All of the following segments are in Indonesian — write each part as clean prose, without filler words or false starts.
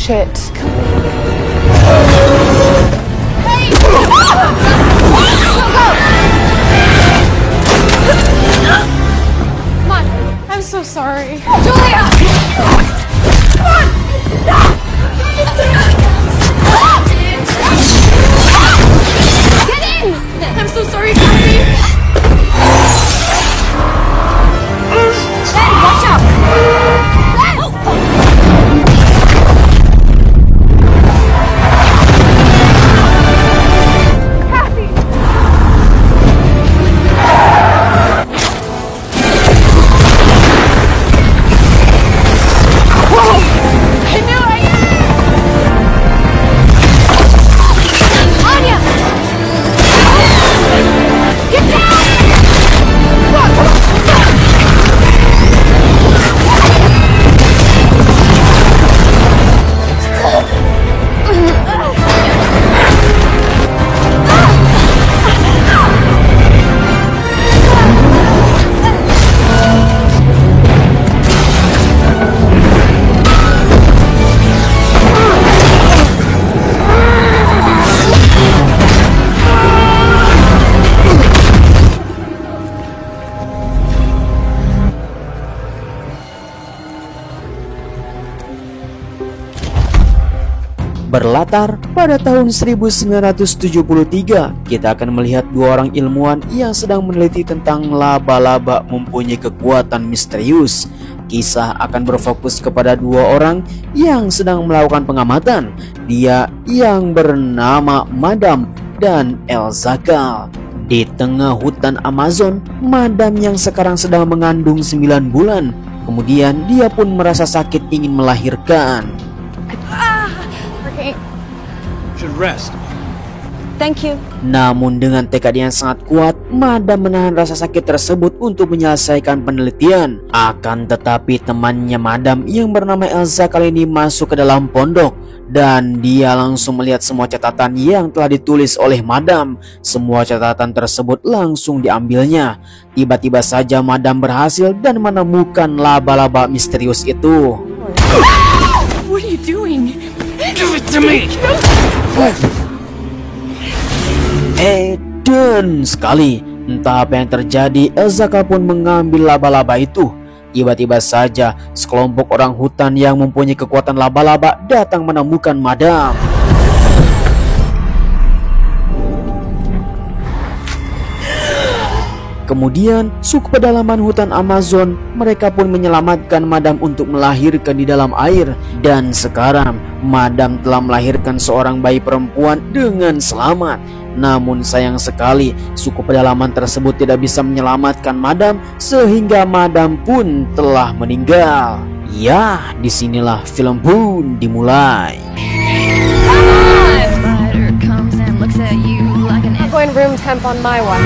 Shit. Hey! Come on. I'm so sorry. Julia! Come on! Get in! I'm so sorry, Cassie. Ben, watch out! Ben! Cassie! Whoa! I knew it! Anya! Get down! Come on, come on! Berlatar pada tahun 1973, kita akan melihat dua orang ilmuwan yang sedang meneliti tentang laba-laba mempunyai kekuatan misterius. Kisah akan berfokus kepada dua orang yang sedang melakukan pengamatan. Dia yang bernama Madam dan Elzakal. Di tengah hutan Amazon, Madam yang sekarang sedang mengandung 9 bulan. Kemudian dia pun merasa sakit ingin melahirkan. Okay. Should rest. Thank you. Namun dengan tekad yang sangat kuat, Madam menahan rasa sakit tersebut untuk menyelesaikan penelitian. Akan tetapi temannya Madam yang bernama Elsa kali ini masuk ke dalam pondok, dan dia langsung melihat semua catatan yang telah ditulis oleh Madam. Semua catatan tersebut langsung diambilnya. Tiba-tiba saja Madam berhasil dan menemukan laba-laba misterius itu. What are you doing? Give it to me! Dan sekali, entah apa yang terjadi, Elzakal pun mengambil laba-laba itu. Tiba-tiba saja, sekelompok orang hutan yang mempunyai kekuatan laba-laba datang menemukan Madam. Kemudian, suku pedalaman hutan Amazon, mereka pun menyelamatkan Madam untuk melahirkan di dalam air. Dan sekarang, Madam telah melahirkan seorang bayi perempuan dengan selamat. Namun sayang sekali, suku pedalaman tersebut tidak bisa menyelamatkan Madam, sehingga Madam pun telah meninggal. Ya, disinilah film pun dimulai. I'm going room temp on my one.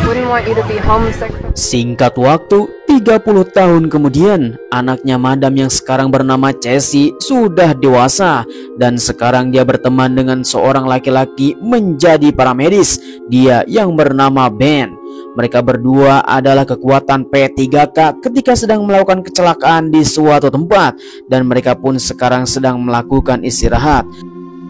Wouldn't want you to be homesick. Singkat waktu, 30 tahun kemudian, anaknya Madam yang sekarang bernama Cassie sudah dewasa. Dan sekarang dia berteman dengan seorang laki-laki menjadi paramedis. Dia yang bernama Ben. Mereka berdua adalah kekuatan P3K ketika sedang melakukan kecelakaan di suatu tempat. Dan mereka pun sekarang sedang melakukan istirahat.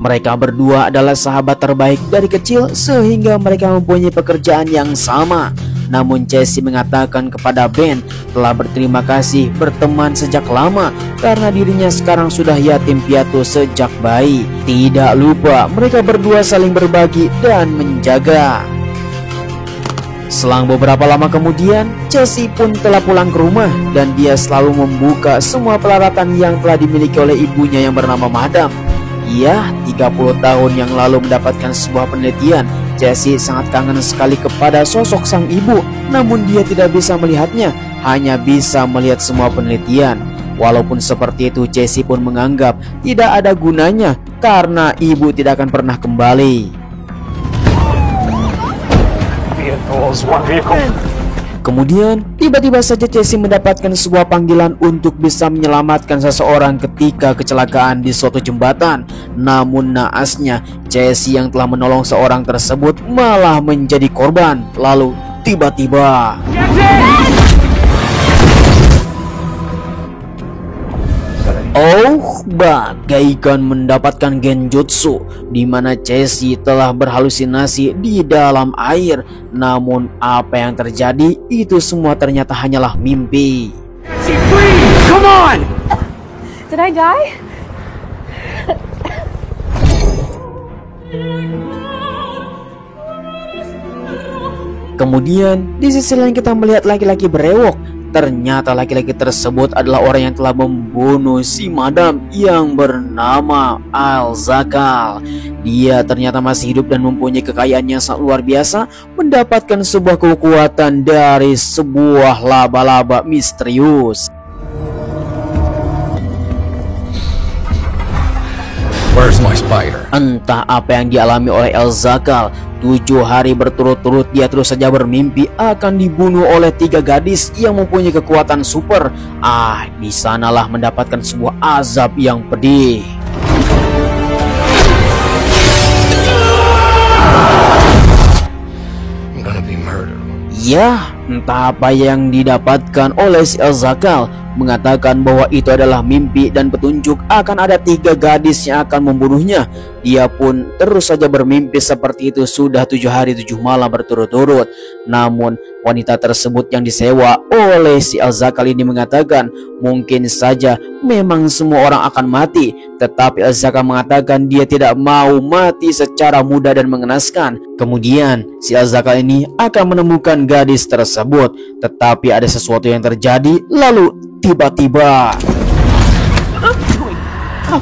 Mereka berdua adalah sahabat terbaik dari kecil sehingga mereka mempunyai pekerjaan yang sama. Namun Cassie mengatakan kepada Ben telah berterima kasih berteman sejak lama karena dirinya sekarang sudah yatim piatu sejak bayi. Tidak lupa mereka berdua saling berbagi dan menjaga. Selang beberapa lama kemudian, Cassie pun telah pulang ke rumah dan dia selalu membuka semua peralatan yang telah dimiliki oleh ibunya yang bernama Madam. Ia 30 tahun yang lalu mendapatkan sebuah penelitian. Cassie sangat kangen sekali kepada sosok sang ibu, namun dia tidak bisa melihatnya, hanya bisa melihat semua penelitian. Walaupun seperti itu, Cassie pun menganggap tidak ada gunanya karena ibu tidak akan pernah kembali. Kemudian, tiba-tiba saja Cassie mendapatkan sebuah panggilan untuk bisa menyelamatkan seseorang ketika kecelakaan di suatu jembatan. Namun naasnya, Cassie yang telah menolong seorang tersebut malah menjadi korban. Lalu, tiba-tiba... Oh bagaikan mendapatkan genjutsu di mana Chessie telah berhalusinasi di dalam air. Namun apa yang terjadi itu semua ternyata hanyalah mimpi. Jesse, please! Come on! Did I die? Kemudian di sisi lain kita melihat laki-laki berewok. Ternyata laki-laki tersebut adalah orang yang telah membunuh si madam yang bernama Al-Zakal. Dia ternyata masih hidup dan mempunyai kekayaan yang sangat luar biasa, mendapatkan sebuah kekuatan dari sebuah laba-laba misterius. Where's my spider? Entah apa yang dialami oleh Al-Zakal. 7 hari berturut-turut dia terus saja bermimpi akan dibunuh oleh 3 gadis yang mempunyai kekuatan super. Di sanalah mendapatkan sebuah azab yang pedih. I'm gonna be murdered. Ya, entah apa yang didapatkan oleh si Al-Zakal, mengatakan bahwa itu adalah mimpi dan petunjuk akan ada 3 gadis yang akan membunuhnya. Dia pun terus saja bermimpi seperti itu sudah 7 hari 7 malam berturut-turut. Namun wanita tersebut yang disewa oleh si Al-Zakal ini mengatakan mungkin saja memang semua orang akan mati, tetapi Al-Zakal mengatakan dia tidak mau mati secara mudah dan mengenaskan. Kemudian si Al-Zakal ini akan menemukan gadis tersebut, tetapi ada sesuatu yang terjadi. Lalu tiba-tiba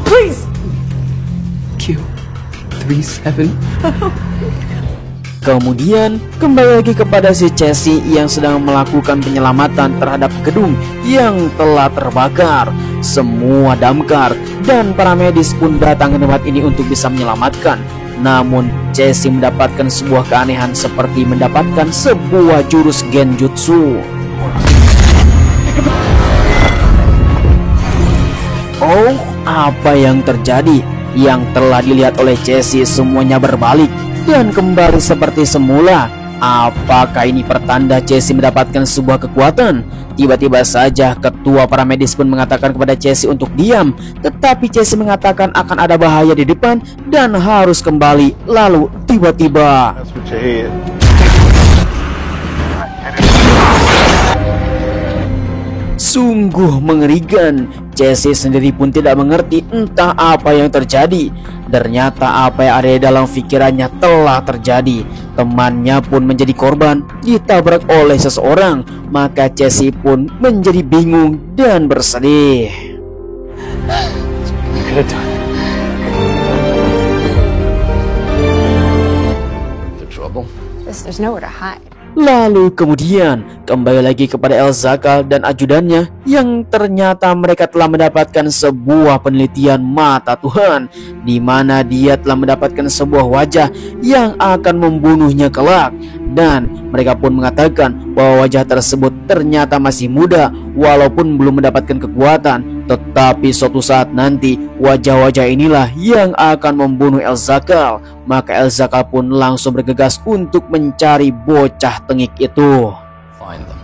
Please! Q37. kemudian kembali lagi kepada si Chessie yang sedang melakukan penyelamatan terhadap gedung yang telah terbakar. Semua damkar dan para medis pun datang ke tempat ini untuk bisa menyelamatkan. Namun Chessie mendapatkan sebuah keanehan seperti mendapatkan sebuah jurus genjutsu. Oh, apa yang terjadi? Yang telah dilihat oleh Chessie semuanya berbalik dan kembali seperti semula. Apakah ini pertanda Chessie mendapatkan sebuah kekuatan? Tiba-tiba saja ketua para medis pun mengatakan kepada Chessie untuk diam, tetapi Chessie mengatakan akan ada bahaya di depan dan harus kembali. Lalu tiba-tiba sungguh mengerikan. Chessie sendiri pun tidak mengerti entah apa yang terjadi. Ternyata apa yang ada di dalam pikirannya telah terjadi. Temannya pun menjadi korban, ditabrak oleh seseorang. Maka Chessie pun menjadi bingung dan bersedih. There's nowhere to hide. Lalu kemudian kembali lagi kepada Al-Zakal dan ajudannya yang ternyata mereka telah mendapatkan sebuah penelitian mata Tuhan, di mana dia telah mendapatkan sebuah wajah yang akan membunuhnya kelak. Dan mereka pun mengatakan bahwa wajah tersebut ternyata masih muda walaupun belum mendapatkan kekuatan, tetapi suatu saat nanti wajah-wajah inilah yang akan membunuh Al-Zakal. Maka Al-Zakal pun langsung bergegas untuk mencari bocah tengik itu. Find them.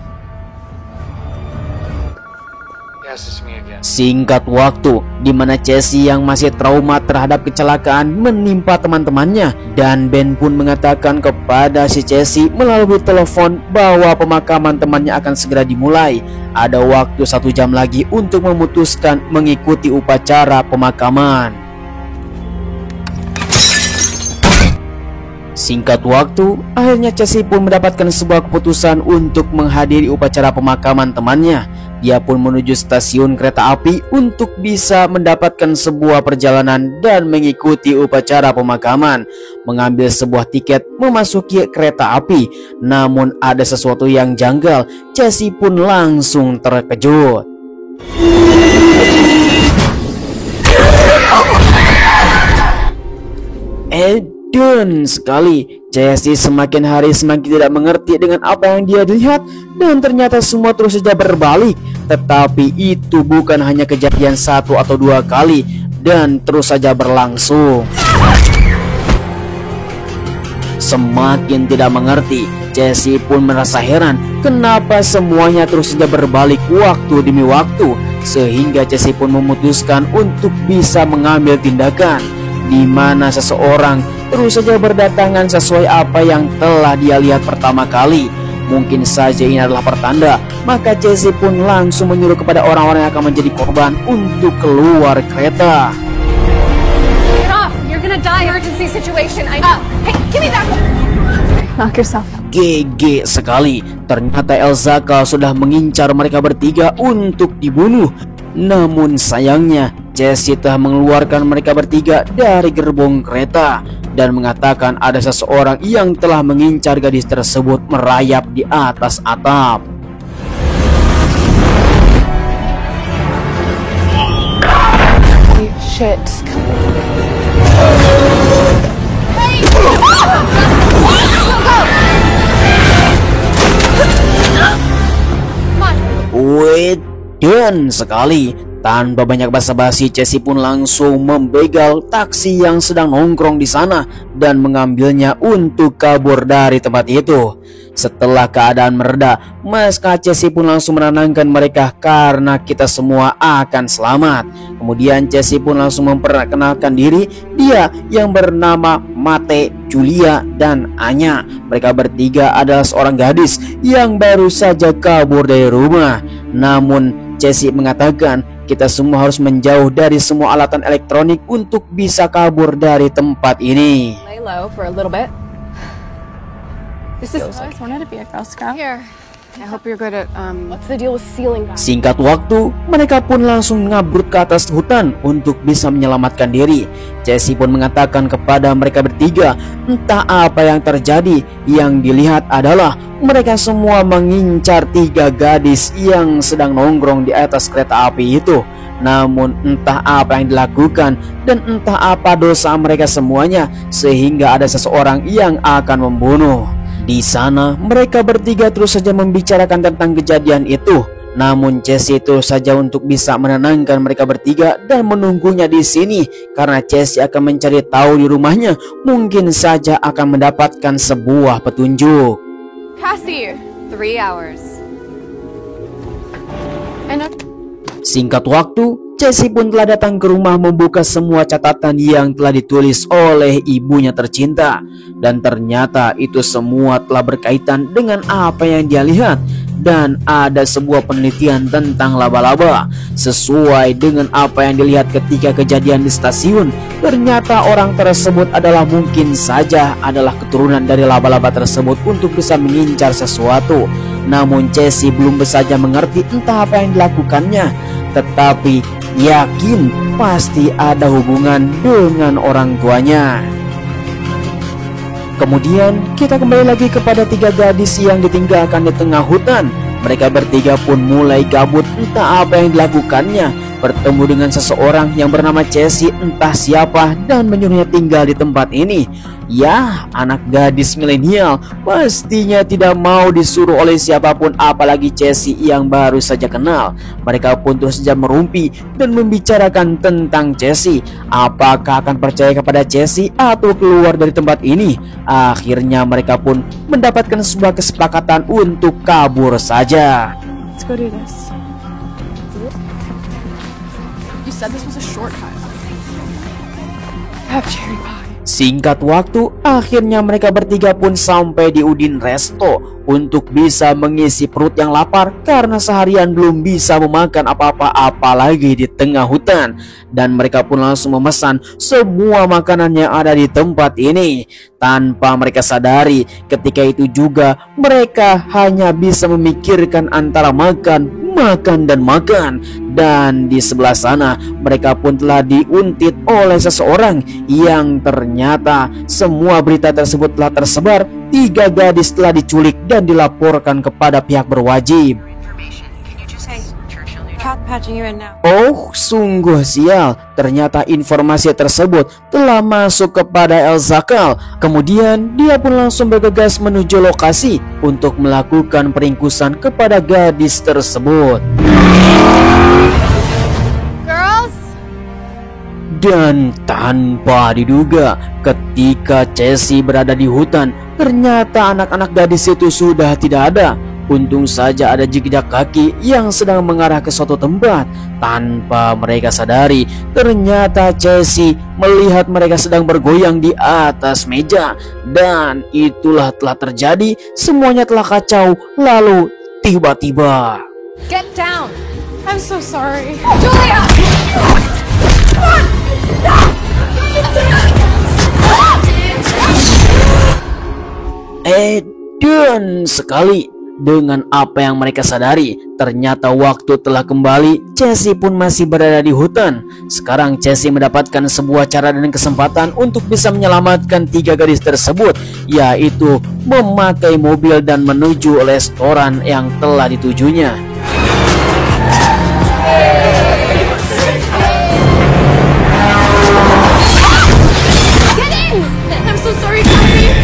Yes, it's me again. Singkat waktu, di mana Chessie yang masih trauma terhadap kecelakaan menimpa teman-temannya, dan Ben pun mengatakan kepada si Chessie melalui telepon bahwa pemakaman temannya akan segera dimulai. Ada waktu 1 jam lagi untuk memutuskan mengikuti upacara pemakaman. Singkat waktu, akhirnya Chessie pun mendapatkan sebuah keputusan untuk menghadiri upacara pemakaman temannya. Dia pun menuju stasiun kereta api untuk bisa mendapatkan sebuah perjalanan dan mengikuti upacara pemakaman. Mengambil sebuah tiket memasuki kereta api. Namun ada sesuatu yang janggal. Chessie pun langsung terkejut. Dan sekali, Chessie semakin hari semakin tidak mengerti dengan apa yang dia lihat, dan ternyata semua terus saja berbalik. Tetapi itu bukan hanya kejadian 1 atau 2 kali, dan terus saja berlangsung. Semakin tidak mengerti, Chessie pun merasa heran kenapa semuanya terus saja berbalik waktu demi waktu. sehingga Jesse pun memutuskan untuk bisa mengambil tindakan, di mana seseorang terus saja berdatangan sesuai apa yang telah dia lihat pertama kali. Mungkin saja ini adalah pertanda, maka Jesse pun langsung menyuruh kepada orang-orang yang akan menjadi korban untuk keluar kereta. Get off! You're gonna die. Emergency situation. I know. Hey, give me that. Knock yourself out. GG sekali, ternyata Elzakal sudah mengincar mereka bertiga untuk dibunuh. Namun sayangnya Jesse telah mengeluarkan mereka bertiga dari gerbong kereta dan mengatakan ada seseorang yang telah mengincar gadis tersebut merayap di atas atap. Shit. Wait, dan sekali tanpa banyak basa-basi, Jesse pun langsung membegal taksi yang sedang nongkrong di sana dan mengambilnya untuk kabur dari tempat itu. Setelah keadaan mereda, maka Jesse pun langsung menenangkan mereka karena kita semua akan selamat. Kemudian Jesse pun langsung memperkenalkan diri, dia yang bernama Mate, Julia, dan Anya. Mereka bertiga adalah seorang gadis yang baru saja kabur dari rumah. Namun Jesse mengatakan kita semua harus menjauh dari semua alatan elektronik untuk bisa kabur dari tempat ini. Lay low for a little bit. This is. I always wanted to be a Girl Scout. Here. I hope you're good at What's the deal with ceiling guys? Singkat waktu, mereka pun langsung ngabrut ke atas hutan untuk bisa menyelamatkan diri. Jesse pun mengatakan kepada mereka bertiga, entah apa yang terjadi. Yang dilihat adalah mereka semua mengincar 3 gadis yang sedang nongkrong di atas kereta api itu. Namun entah apa yang dilakukan dan entah apa dosa mereka semuanya, sehingga ada seseorang yang akan membunuh. Di sana mereka bertiga terus saja membicarakan tentang kejadian itu. Namun Jesse terus saja untuk bisa menenangkan mereka bertiga dan menunggunya di sini karena Jesse akan mencari tahu di rumahnya, mungkin saja akan mendapatkan sebuah petunjuk. Cassie, 3 hours. Singkat waktu, Jesse pun telah datang ke rumah membuka semua catatan yang telah ditulis oleh ibunya tercinta. Dan ternyata itu semua telah berkaitan dengan apa yang dia lihat. Dan ada sebuah penelitian tentang laba-laba. Sesuai dengan apa yang dilihat ketika kejadian di stasiun, ternyata orang tersebut adalah mungkin saja adalah keturunan dari laba-laba tersebut untuk bisa mengincar sesuatu. Namun Jesse belum saja mengerti entah apa yang dilakukannya, tetapi yakin pasti ada hubungan dengan orang tuanya. Kemudian kita kembali lagi kepada 3 gadis yang ditinggalkan di tengah hutan. Mereka bertiga pun mulai gabut, entah apa yang dilakukannya. Bertemu dengan seseorang yang bernama Jesse, entah siapa, dan menyuruhnya tinggal di tempat ini. Ya, anak gadis milenial pastinya tidak mau disuruh oleh siapapun, apalagi Jesse yang baru saja kenal. Mereka pun terus saja merumpi dan membicarakan tentang Jesse. Apakah akan percaya kepada Jesse atau keluar dari tempat ini? Akhirnya mereka pun mendapatkan sebuah kesepakatan untuk kabur saja. Let's go do this. You said this was a shortcut. Have cherry pie. Singkat waktu, akhirnya mereka bertiga pun sampai di Udin Resto untuk bisa mengisi perut yang lapar karena seharian belum bisa memakan apa-apa apalagi di tengah hutan. Dan mereka pun langsung memesan semua makanan yang ada di tempat ini. Tanpa mereka sadari, ketika itu juga mereka hanya bisa memikirkan antara makan dan makan. Dan di sebelah sana mereka pun telah diuntit oleh seseorang yang ternyata semua berita tersebut telah tersebar. 3 gadis telah diculik dan dilaporkan kepada pihak berwajib. Oh, sungguh sial. Ternyata informasi tersebut telah masuk kepada Elzakal. Kemudian dia pun langsung bergegas menuju lokasi untuk melakukan peringkusan kepada gadis tersebut. Girls? Dan tanpa diduga, ketika Jesse berada di hutan, ternyata anak-anak gadis itu sudah tidak ada. Untung saja ada jejak kaki yang sedang mengarah ke suatu tempat. Tanpa mereka sadari, ternyata Casey melihat mereka sedang bergoyang di atas meja. Dan itulah telah terjadi, semuanya telah kacau. Lalu tiba-tiba Get down! I'm so sorry. Julia! Dan sekali dengan apa yang mereka sadari, ternyata waktu telah kembali. Casey pun masih berada di hutan. Sekarang Casey mendapatkan sebuah cara dan kesempatan untuk bisa menyelamatkan 3 gadis tersebut, yaitu memakai mobil dan menuju restoran yang telah ditujunya. Get in! I'm so sorry, Cassie!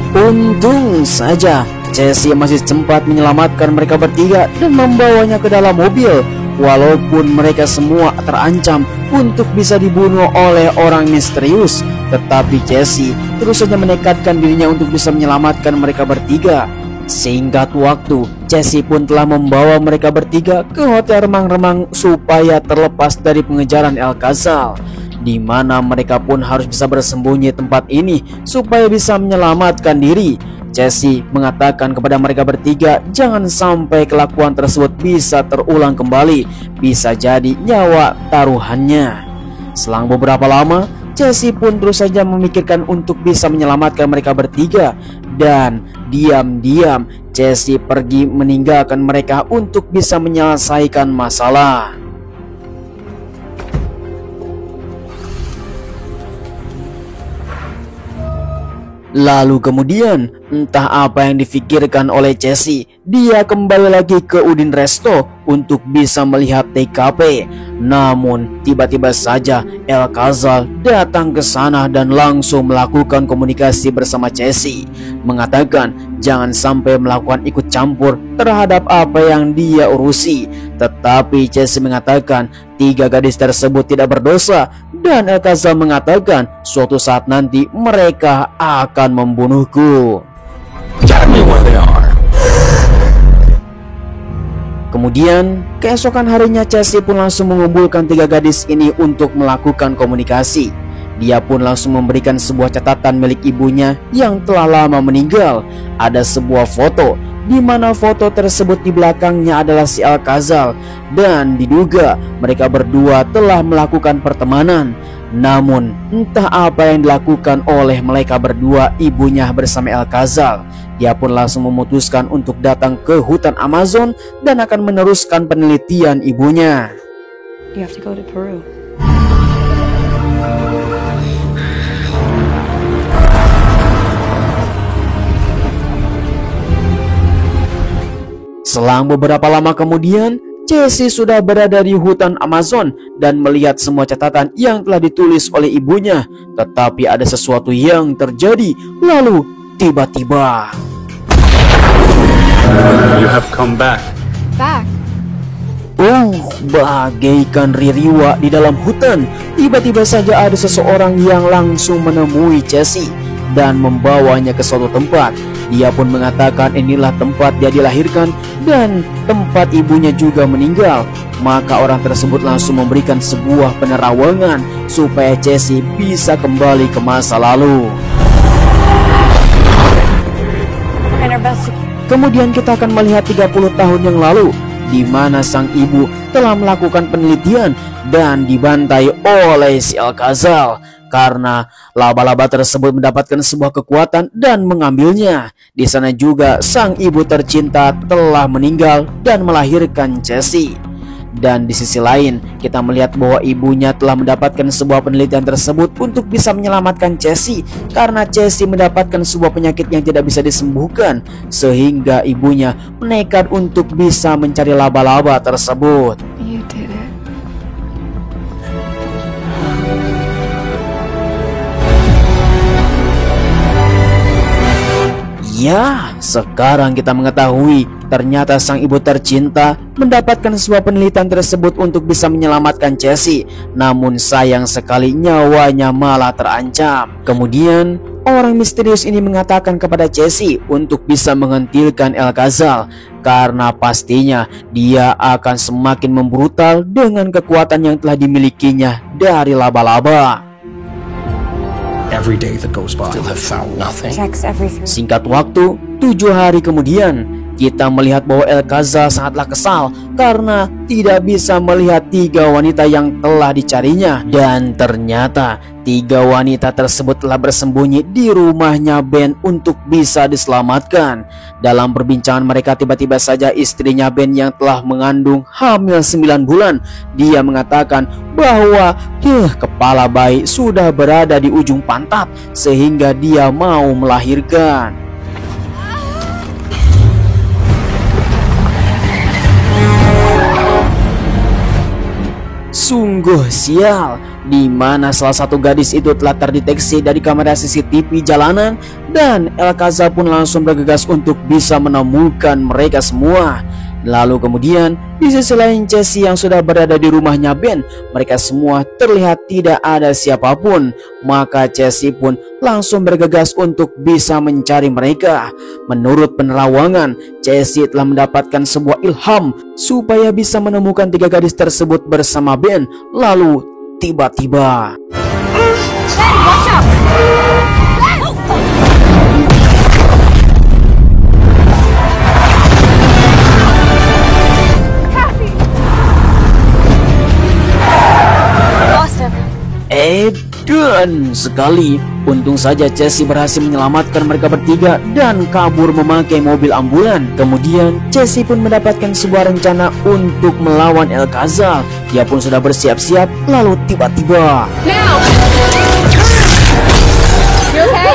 Untung saja Casey masih sempat menyelamatkan mereka bertiga dan membawanya ke dalam mobil. Walaupun mereka semua terancam untuk bisa dibunuh oleh orang misterius, tetapi Casey terus saja menekadkan dirinya untuk bisa menyelamatkan mereka bertiga. Singkat waktu, Casey pun telah membawa mereka bertiga ke hotel remang-remang supaya terlepas dari pengejaran Alcazar, di mana mereka pun harus bisa bersembunyi di tempat ini supaya bisa menyelamatkan diri. Casey mengatakan kepada mereka bertiga jangan sampai kelakuan tersebut bisa terulang kembali, bisa jadi nyawa taruhannya. Selang beberapa lama, Casey pun terus saja memikirkan untuk bisa menyelamatkan mereka bertiga. Dan diam-diam Casey pergi meninggalkan mereka untuk bisa menyelesaikan masalah. Lalu kemudian, entah apa yang difikirkan oleh Casey, dia kembali lagi ke Udin Resto untuk bisa melihat TKP. Namun tiba-tiba saja Alcazar datang ke sana dan langsung melakukan komunikasi bersama Casey, mengatakan jangan sampai melakukan ikut campur terhadap apa yang dia urusi. Tetapi Casey mengatakan 3 gadis tersebut tidak berdosa, dan Alcazar mengatakan suatu saat nanti mereka akan membunuhku. Tell me where they are. Kemudian keesokan harinya Casey pun langsung mengumpulkan 3 gadis ini untuk melakukan komunikasi. Dia pun langsung memberikan sebuah catatan milik ibunya yang telah lama meninggal. Ada sebuah foto di mana foto tersebut di belakangnya adalah si Alcazar, dan diduga mereka berdua telah melakukan pertemanan. Namun entah apa yang dilakukan oleh mereka berdua, ibunya bersama Alcazar. Dia pun langsung memutuskan untuk datang ke hutan Amazon dan akan meneruskan penelitian ibunya. You have to go to Peru. Selang beberapa lama kemudian, Casey sudah berada di hutan Amazon dan melihat semua catatan yang telah ditulis oleh ibunya. Tetapi ada sesuatu yang terjadi. Lalu tiba-tiba You have come back. Back. Bagaikan ririwa di dalam hutan, tiba-tiba saja ada seseorang yang langsung menemui Casey dan membawanya ke suatu tempat. Dia pun mengatakan inilah tempat dia dilahirkan dan tempat ibunya juga meninggal. Maka orang tersebut langsung memberikan sebuah penerawangan supaya Casey bisa kembali ke masa lalu. Kemudian kita akan melihat 30 tahun yang lalu, di mana sang ibu telah melakukan penelitian dan dibantai oleh si Alcazar karena laba-laba tersebut mendapatkan sebuah kekuatan dan mengambilnya. Di sana juga sang ibu tercinta telah meninggal dan melahirkan Casey. Dan di sisi lain kita melihat bahwa ibunya telah mendapatkan sebuah penelitian tersebut untuk bisa menyelamatkan Casey, karena Casey mendapatkan sebuah penyakit yang tidak bisa disembuhkan, sehingga ibunya menekat untuk bisa mencari laba-laba tersebut. You did it. Ya, sekarang kita mengetahui ternyata sang ibu tercinta mendapatkan sebuah penelitian tersebut untuk bisa menyelamatkan Casey. Namun sayang sekali nyawanya malah terancam. Kemudian orang misterius ini mengatakan kepada Casey untuk bisa menghentikan Alcazar, karena pastinya dia akan semakin membrutal dengan kekuatan yang telah dimilikinya dari laba-laba. Every day that goes by, still have found nothing. Checks everything. Singkat waktu, 7 hari kemudian, kita melihat bahwa Alcazar sangatlah kesal karena tidak bisa melihat 3 wanita yang telah dicarinya. Dan ternyata 3 wanita tersebut telah bersembunyi di rumahnya Ben untuk bisa diselamatkan. Dalam perbincangan mereka, tiba-tiba saja istrinya Ben yang telah mengandung hamil 9 bulan. Dia mengatakan bahwa kepala bayi sudah berada di ujung pantat sehingga dia mau melahirkan. Sungguh sial, di mana salah satu gadis itu telah terdeteksi dari kamera CCTV jalanan, dan Alcazar pun langsung bergegas untuk bisa menemukan mereka semua. Lalu kemudian di sisi lain Casey yang sudah berada di rumahnya Ben, mereka semua terlihat tidak ada siapapun. Maka Casey pun langsung bergegas untuk bisa mencari mereka. Menurut penerawangan, Casey telah mendapatkan sebuah ilham supaya bisa menemukan 3 gadis tersebut bersama Ben. Lalu tiba-tiba dan sekali, untung saja Casey berhasil menyelamatkan mereka bertiga dan kabur memakai mobil ambulan. Kemudian Casey pun mendapatkan sebuah rencana untuk melawan Alcazar. Dia pun sudah bersiap-siap. Lalu tiba-tiba Now! You okay?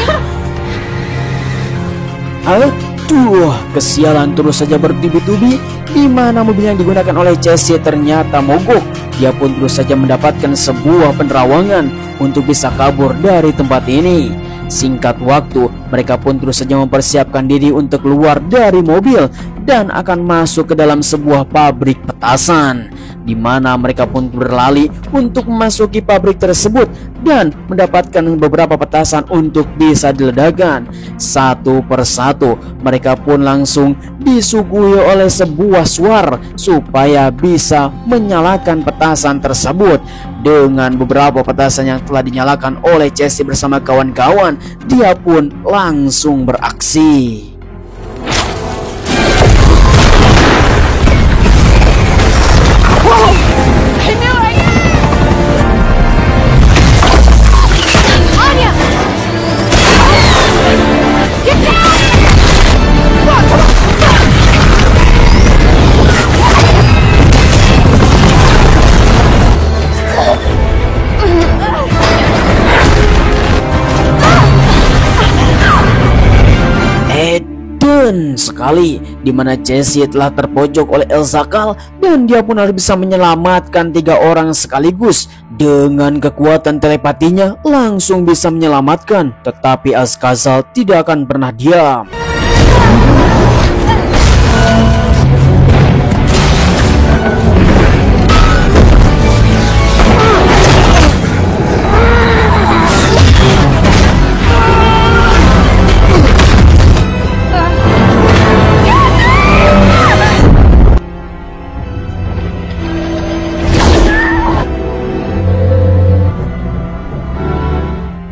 Aduh, kesialan terus saja bertubi-tubi, di mana mobil yang digunakan oleh Casey ternyata mogok. Dia pun terus saja mendapatkan sebuah penerawangan untuk bisa kabur dari tempat ini. Singkat waktu, mereka pun terus saja mempersiapkan diri untuk keluar dari mobil dan akan masuk ke dalam sebuah pabrik petasan, di mana mereka pun berlari untuk memasuki pabrik tersebut dan mendapatkan beberapa petasan untuk bisa diledakkan. Satu persatu mereka pun langsung disuguhi oleh sebuah suar supaya bisa menyalakan petasan tersebut. Dengan beberapa petasan yang telah dinyalakan oleh Casey bersama kawan-kawan, dia pun langsung beraksi. Sekali, di mana Casey telah terpojok oleh Alcazar dan dia pun harus bisa menyelamatkan 3 orang sekaligus. Dengan kekuatan telepatinya langsung bisa menyelamatkan, tetapi Alcazar tidak akan pernah diam.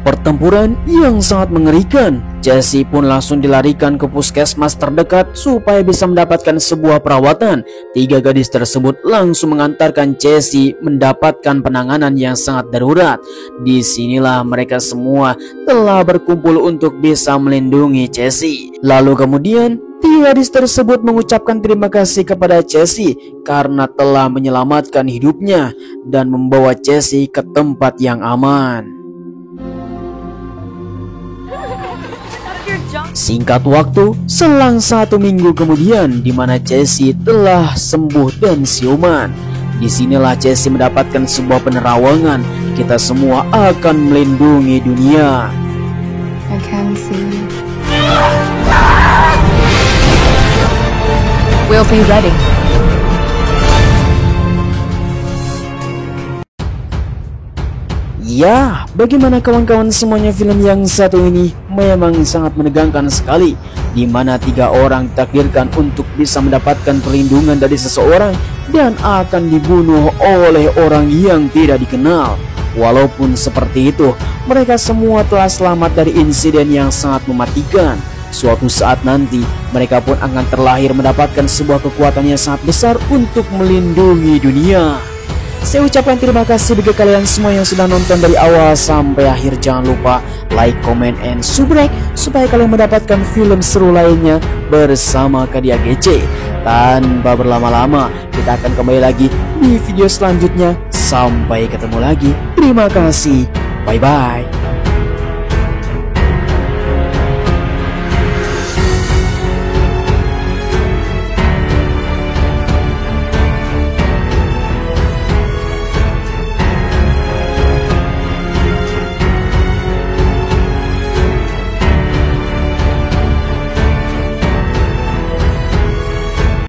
Pertempuran yang sangat mengerikan. Casey pun langsung dilarikan ke puskesmas terdekat supaya bisa mendapatkan sebuah perawatan. 3 gadis tersebut langsung mengantarkan Casey mendapatkan penanganan yang sangat darurat. Disinilah mereka semua telah berkumpul untuk bisa melindungi Casey. Lalu kemudian 3 gadis tersebut mengucapkan terima kasih kepada Casey karena telah menyelamatkan hidupnya dan membawa Casey ke tempat yang aman. Singkat waktu, selang 1 minggu kemudian, di mana Casey telah sembuh dan siuman. Disinilah Casey mendapatkan sebuah penerawangan. Kita semua akan melindungi dunia. I can see you. hope you're ready. Ya, bagaimana kawan-kawan semuanya, film yang satu ini memang sangat menegangkan sekali, di mana 3 orang ditakdirkan untuk bisa mendapatkan perlindungan dari seseorang dan akan dibunuh oleh orang yang tidak dikenal. Walaupun seperti itu, mereka semua telah selamat dari insiden yang sangat mematikan. Suatu saat nanti, mereka pun akan terlahir mendapatkan sebuah kekuatan yang sangat besar untuk melindungi dunia. Saya ucapkan terima kasih bagi kalian semua yang sudah nonton dari awal sampai akhir. Jangan lupa like, comment, and subscribe supaya kalian mendapatkan film seru lainnya bersama Kadia GC. Tanpa berlama-lama, kita akan kembali lagi di video selanjutnya. Sampai ketemu lagi. Terima kasih. Bye-bye.